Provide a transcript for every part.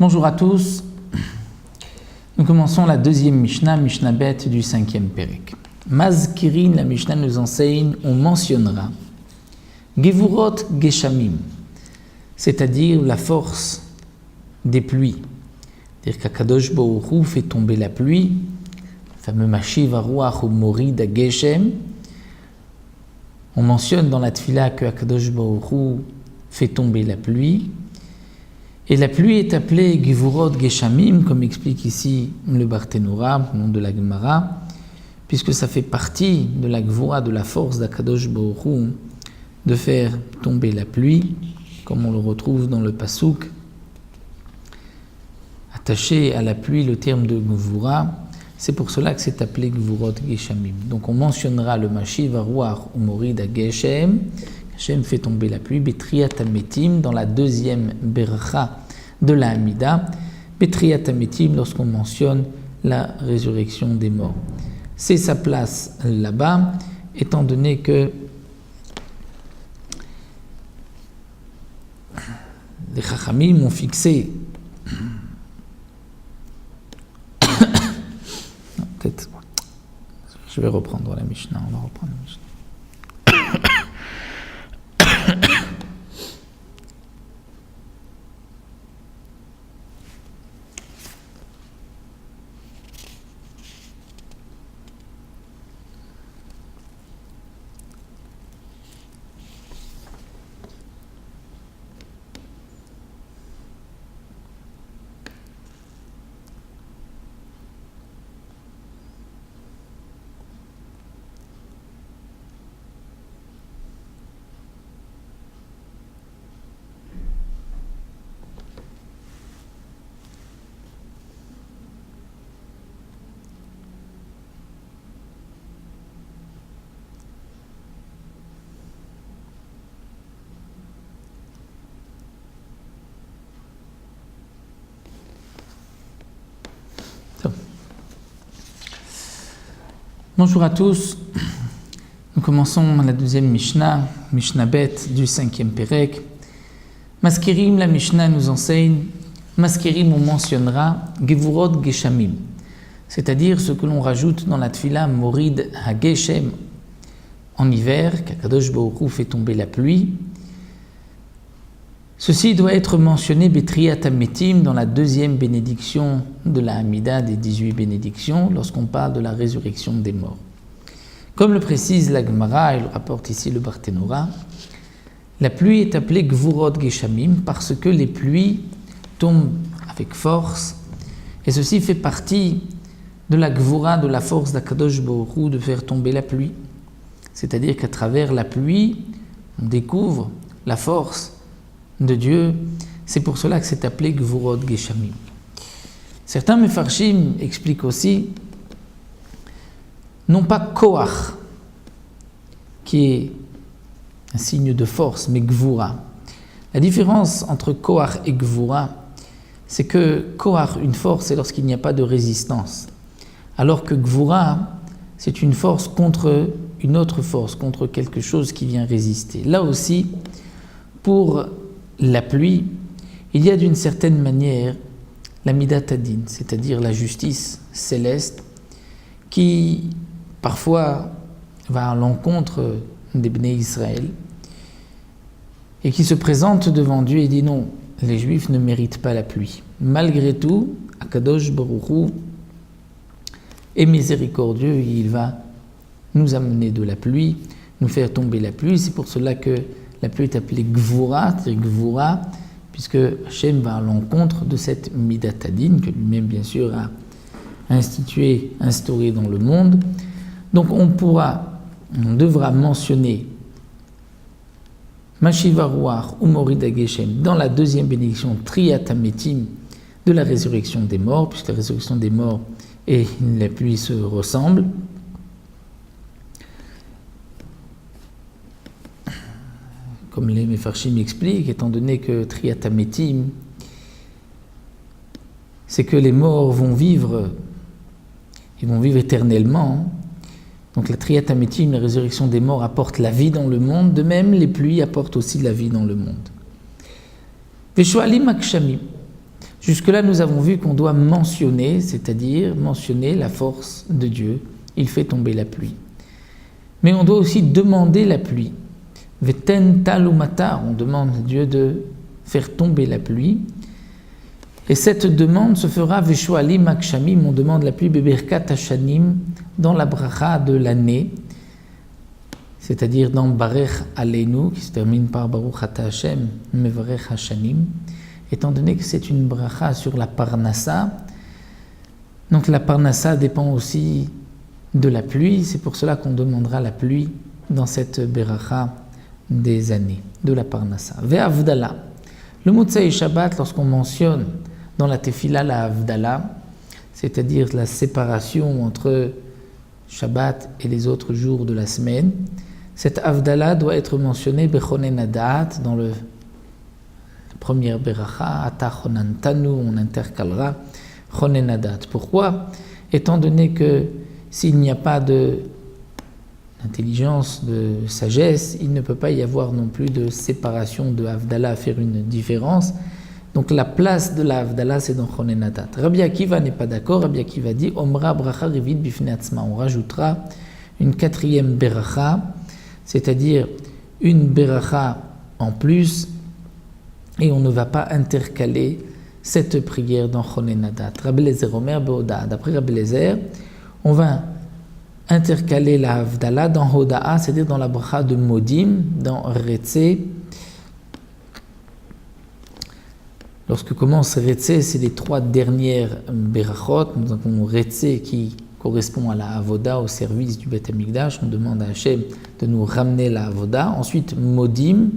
Bonjour à tous. Nous commençons la deuxième Mishnah, Mishnah Bet du 5e Pérek. Mazkirin, la Mishnah nous enseigne, on mentionnera Gevurot Geshamim, c'est-à-dire la force des pluies. C'est-à-dire qu'Akadosh Baruch Hu fait tomber la pluie, le fameux Mashiv HaRuach Umorid HaGeshem. On mentionne dans la Tfila que Akadosh Baruch Hu fait tomber la pluie. Et la pluie est appelée Gevurot Geshamim, comme explique ici le Barthénora, nom de la Gemara, puisque ça fait partie de la Gevura, de la force d'Akadosh Baruch Hu, de faire tomber la pluie, comme on le retrouve dans le Pasuk. Attaché à la pluie le terme de Gevura, c'est pour cela que c'est appelé Gevurot Geshamim. Donc on mentionnera le Mashiv HaRuach Umorid HaGeshem. Hashem fait tomber la pluie, Betriat HaMetim, dans la deuxième Beracha de la Hamida, Betriat HaMetim, lorsqu'on mentionne la résurrection des morts. C'est sa place là-bas, étant donné que les Chachamim ont fixé peut-être, je vais reprendre la Mishnah, on va reprendre la Mishnah. Bonjour à tous, nous commençons la deuxième Mishnah, Mishnah Bet du 5e Pérek. Maskirim, la Mishnah nous enseigne, Maskirim on mentionnera Gevurot Geshamim, c'est-à-dire ce que l'on rajoute dans la Tfila Morid HaGeshem en hiver, qu'Akadosh Baruch Hu fait tomber la pluie. Ceci doit être mentionné Betriat HaMetim dans la deuxième bénédiction de la Hamida des 18 bénédictions lorsqu'on parle de la résurrection des morts. Comme le précise la Gemara et le rapporte ici le Barthénora, la pluie est appelée Gevurot Geshamim parce que les pluies tombent avec force et ceci fait partie de la Gevura, de la force d'Akadosh Baruch Hu de faire tomber la pluie. C'est-à-dire qu'à travers la pluie, on découvre la force de Dieu, c'est pour cela que c'est appelé Gevurot Geshamim. Certains Mefarshim expliquent aussi, non pas Koach, qui est un signe de force, mais Gevura. La différence entre Koach et Gevura, c'est que Koach, une force, c'est lorsqu'il n'y a pas de résistance, alors que Gevura, c'est une force contre une autre force, contre quelque chose qui vient résister. Là aussi, pour la pluie, il y a d'une certaine manière la Midat Hadin, c'est-à-dire la justice céleste, qui parfois va à l'encontre des Bnei Israël et qui se présente devant Dieu et dit non, les Juifs ne méritent pas la pluie. Malgré tout, Akadosh Baruch Hu est miséricordieux et il va nous amener de la pluie, nous faire tomber la pluie. C'est pour cela que la pluie est appelée Gevura, c'est-à-dire Gevura, puisque Hashem va à l'encontre de cette Midat Hadin, que lui-même, bien sûr, a instauré dans le monde. Donc on devra mentionner Mashiv HaRuach Umorid HaGeshem dans la deuxième bénédiction Triat HaMetim de la résurrection des morts, puisque la résurrection des morts et la pluie se ressemblent. Comme les Mefarshim expliquent, étant donné que Triat HaMetim, c'est que les morts vont vivre, ils vont vivre éternellement. Donc la Triat HaMetim, la résurrection des morts, apporte la vie dans le monde. De même, les pluies apportent aussi la vie dans le monde. Veshoalim Akshamim. Jusque-là, nous avons vu qu'on doit mentionner, c'est-à-dire mentionner la force de Dieu. Il fait tomber la pluie. Mais on doit aussi demander la pluie. Veten talumata, on demande à Dieu de faire tomber la pluie. Et cette demande se fera Veshoalim Akshamim, on demande la pluie Beberkat Hashanim, dans la bracha de l'année, c'est-à-dire dans Barech Aleinu, qui se termine par Baruch Ata Hashem, Mevarech Hashanim, étant donné que c'est une bracha sur la Parnassa. Donc la Parnassa dépend aussi de la pluie, c'est pour cela qu'on demandera la pluie dans cette bracha des années, de la Parnassa. Ve'avdala, le Motsei Shabbat, lorsqu'on mentionne dans la Tefila la Havdala, c'est-à-dire la séparation entre Shabbat et les autres jours de la semaine, cette Havdala doit être mentionnée Bechonen Adat dans la première Beracha, Ata Chonantanu, on intercalera Chonen Adat. Pourquoi? Étant donné que s'il n'y a pas d'intelligence, de sagesse, il ne peut pas y avoir non plus de séparation de Havdala à faire une différence. Donc la place de la Havdala, c'est dans Chonen Adat. Rabbi Akiva n'est pas d'accord. Rabbi Akiva dit Omra bracha rivit bifnei atzma. On rajoutera une quatrième beracha, c'est-à-dire une beracha en plus, et on ne va pas intercaler cette prière dans Chonen Adat. Rabbi Eliezer Omer be'oda. D'après Rabbi Eliezer, on va intercaler la Havdala dans Hoda'a, c'est-à-dire dans la bracha de Modim, dans Retzeh. Lorsque commence Retzeh, c'est les 3 dernières berachot. Nous avons Retzeh qui correspond à la Avoda, au service du Beth Amikdash. On demande à Hachem de nous ramener la Avoda. Ensuite, Modim,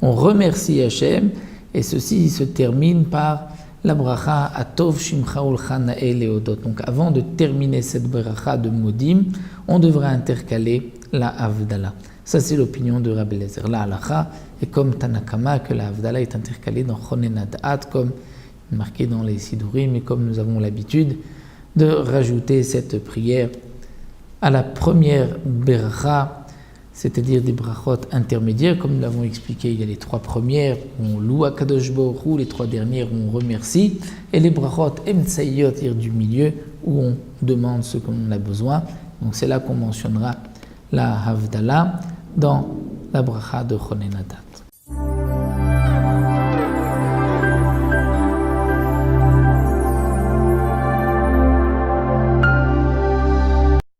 on remercie Hachem, et ceci se termine par la bracha Atov Shimcha Ulcha Na'eh Leodot. Donc avant de terminer cette bracha de Modim, on devra intercaler la Havdala. Ça, c'est l'opinion de Rabbi Eliezer. La halacha est comme Tanakama, que la Havdala est intercalée dans Chonen Adat, comme marqué dans les Sidurim, et comme nous avons l'habitude de rajouter cette prière à la première beracha, c'est-à-dire des brachot intermédiaires. Comme nous l'avons expliqué, il y a les 3 premières où on loue Akadosh Baruch Hu, les 3 dernières où on remercie, et les brachot emtsayot, c'est-à-dire du milieu, où on demande ce qu'on a besoin. Donc c'est là qu'on mentionnera la Havdala dans la bracha de Chonen Adat.